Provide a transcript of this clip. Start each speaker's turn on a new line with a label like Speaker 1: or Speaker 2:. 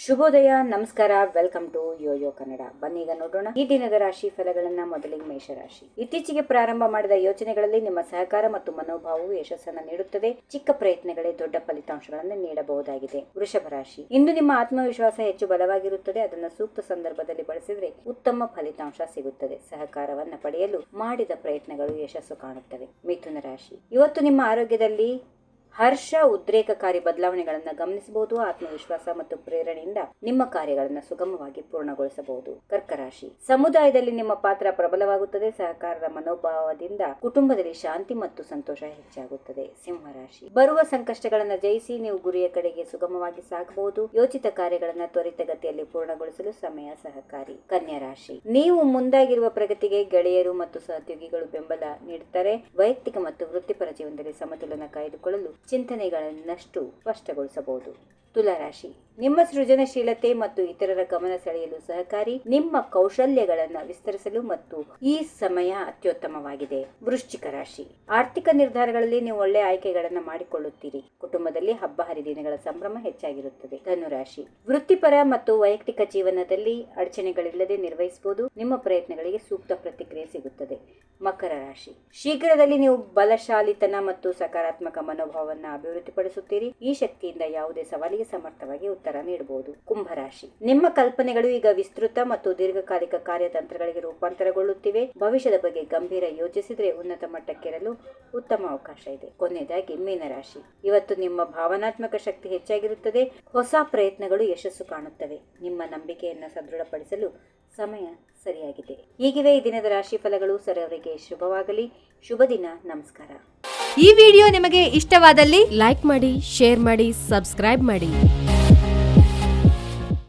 Speaker 1: ಶುಭೋದಯ, ನಮಸ್ಕಾರ, welcome to Yoyo Kannada. ಬನ್ನಿ ಈಗ ನೋಡೋಣ ಈ ದಿನದ ರಾಶಿ ಫಲಗಳನ್ನ. ಮೊದಲಿಗೆ ಮೇಷರಾಶಿ. ಇತ್ತೀಚೆಗೆ ಪ್ರಾರಂಭ ಮಾಡಿದ ಯೋಚನೆಗಳಲ್ಲಿ ನಿಮ್ಮ ಸಹಕಾರ ಮತ್ತು ಮನೋಭಾವವು ಯಶಸ್ಸನ್ನು ನೀಡುತ್ತದೆ. ಚಿಕ್ಕ ಪ್ರಯತ್ನಗಳೇ ದೊಡ್ಡ ಫಲಿತಾಂಶಗಳನ್ನು ನೀಡಬಹುದಾಗಿದೆ. ವೃಷಭ ರಾಶಿ. ಇಂದು ನಿಮ್ಮ ಆತ್ಮವಿಶ್ವಾಸ ಹೆಚ್ಚು ಬಲವಾಗಿರುತ್ತದೆ. ಅದನ್ನು ಸೂಕ್ತ ಸಂದರ್ಭದಲ್ಲಿ ಬಳಸಿದ್ರೆ ಉತ್ತಮ ಫಲಿತಾಂಶ ಸಿಗುತ್ತದೆ. ಸಹಕಾರವನ್ನು ಪಡೆಯಲು ಮಾಡಿದ ಪ್ರಯತ್ನಗಳು ಯಶಸ್ಸು ಕಾಣುತ್ತವೆ. ಮಿಥುನ ರಾಶಿ. ಇವತ್ತು ನಿಮ್ಮ ಆರೋಗ್ಯದಲ್ಲಿ ಹರ್ಷ ಉದ್ರೇಕಕಾರಿ ಬದಲಾವಣೆಗಳನ್ನು ಗಮನಿಸಬಹುದು. ಆತ್ಮವಿಶ್ವಾಸ ಮತ್ತು ಪ್ರೇರಣೆಯಿಂದ ನಿಮ್ಮ ಕಾರ್ಯಗಳನ್ನು ಸುಗಮವಾಗಿ ಪೂರ್ಣಗೊಳಿಸಬಹುದು. ಕರ್ಕರಾಶಿ. ಸಮುದಾಯದಲ್ಲಿ ನಿಮ್ಮ ಪಾತ್ರ ಪ್ರಬಲವಾಗುತ್ತದೆ. ಸಹಕಾರದ ಮನೋಭಾವದಿಂದ ಕುಟುಂಬದಲ್ಲಿ ಶಾಂತಿ ಮತ್ತು ಸಂತೋಷ ಹೆಚ್ಚಾಗುತ್ತದೆ. ಸಿಂಹರಾಶಿ. ಬರುವ ಸಂಕಷ್ಟಗಳನ್ನು ಜಯಿಸಿ ನೀವು ಗುರಿಯ ಕಡೆಗೆ ಸುಗಮವಾಗಿ ಸಾಗಬಹುದು. ಯೋಚಿತ ಕಾರ್ಯಗಳನ್ನು ತ್ವರಿತಗತಿಯಲ್ಲಿ ಪೂರ್ಣಗೊಳಿಸಲು ಸಮಯ ಸಹಕಾರಿ. ಕನ್ಯಾ ರಾಶಿ. ನೀವು ಮುಂದಾಗಿರುವ ಪ್ರಗತಿಗೆ ಗೆಳೆಯರು ಮತ್ತು ಸಹೋದ್ಯೋಗಿಗಳು ಬೆಂಬಲ ನೀಡುತ್ತಾರೆ. ವೈಯಕ್ತಿಕ ಮತ್ತು ವೃತ್ತಿಪರ ಜೀವನದಲ್ಲಿ ಸಮತೋಲನ ಕಾಯ್ದುಕೊಳ್ಳಲು ಚಿಂತನೆಗಳನ್ನಷ್ಟು ಸ್ಪಷ್ಟಗೊಳಿಸಬಹುದು. ತುಲಾರಾಶಿ. ನಿಮ್ಮ ಸೃಜನಶೀಲತೆ ಮತ್ತು ಇತರರ ಗಮನ ಸೆಳೆಯಲು ಸಹಕಾರಿ. ನಿಮ್ಮ ಕೌಶಲ್ಯಗಳನ್ನು ವಿಸ್ತರಿಸಲು ಮತ್ತು ಈ ಸಮಯ ಅತ್ಯುತ್ತಮವಾಗಿದೆ. ವೃಶ್ಚಿಕ ರಾಶಿ. ಆರ್ಥಿಕ ನಿರ್ಧಾರಗಳಲ್ಲಿ ನೀವು ಒಳ್ಳೆಯ ಆಯ್ಕೆಗಳನ್ನು ಮಾಡಿಕೊಳ್ಳುತ್ತೀರಿ. ಕುಟುಂಬದಲ್ಲಿ ಹಬ್ಬ ಹರಿದಿನಗಳ ಸಂಭ್ರಮ ಹೆಚ್ಚಾಗಿರುತ್ತದೆ. ಧನುರಾಶಿ. ವೃತ್ತಿಪರ ಮತ್ತು ವೈಯಕ್ತಿಕ ಜೀವನದಲ್ಲಿ ಅಡಚಣೆಗಳಿಲ್ಲದೆ ನಿರ್ವಹಿಸಬಹುದು. ನಿಮ್ಮ ಪ್ರಯತ್ನಗಳಿಗೆ ಸೂಕ್ತ ಪ್ರತಿಕ್ರಿಯೆ ಸಿಗುತ್ತದೆ. ಮಕರ ರಾಶಿ. ಶೀಘ್ರದಲ್ಲಿ ನೀವು ಬಲಶಾಲಿತನ ಮತ್ತು ಸಕಾರಾತ್ಮಕ ಮನೋಭಾವವನ್ನು ಅಭಿವೃದ್ಧಿಪಡಿಸುತ್ತೀರಿ. ಈ ಶಕ್ತಿಯಿಂದ ಯಾವುದೇ ಸವಾಲಿಗೆ ಸಮರ್ಥವಾಗಿ ಉತ್ತರ ನೀಡಬಹುದು. ಕುಂಭರಾಶಿ. ನಿಮ್ಮ ಕಲ್ಪನೆಗಳು ಈಗ ವಿಸ್ತೃತ ಮತ್ತು ದೀರ್ಘಕಾಲಿಕ ಕಾರ್ಯತಂತ್ರಗಳಿಗೆ ರೂಪಾಂತರಗೊಳ್ಳುತ್ತಿವೆ. ಭವಿಷ್ಯದ ಬಗ್ಗೆ ಗಂಭೀರ ಯೋಚಿಸಿದ್ರೆ ಉನ್ನತ ಮಟ್ಟಕ್ಕೇರಲು ಉತ್ತಮ ಅವಕಾಶ ಇದೆ. ಕೊನೆಯದಾಗಿ ಮೀನರಾಶಿ. ಇವತ್ತು ನಿಮ್ಮ ಭಾವನಾತ್ಮಕ ಶಕ್ತಿ ಹೆಚ್ಚಾಗಿರುತ್ತದೆ. ಹೊಸ ಪ್ರಯತ್ನಗಳು ಯಶಸ್ಸು ಕಾಣುತ್ತವೆ. ನಿಮ್ಮ ನಂಬಿಕೆಯನ್ನು ಸದೃಢಪಡಿಸಲು ಸಮಯ ಸರಿಯಾಗಿದೆ. ಹೀಗಿವೆ ಈ ದಿನದ ರಾಶಿ ಫಲಗಳು. ಸರ್ವರಿಗೆ ಶುಭವಾಗಲಿ. ಶುಭ ದಿನ. ನಮಸ್ಕಾರ.
Speaker 2: ಈ ವಿಡಿಯೋ ನಿಮಗೆ ಇಷ್ಟವಾದಲ್ಲಿ ಲೈಕ್ ಮಾಡಿ, ಶೇರ್ ಮಾಡಿ, ಸಬ್ಸ್ಕ್ರೈಬ್ ಮಾಡಿ.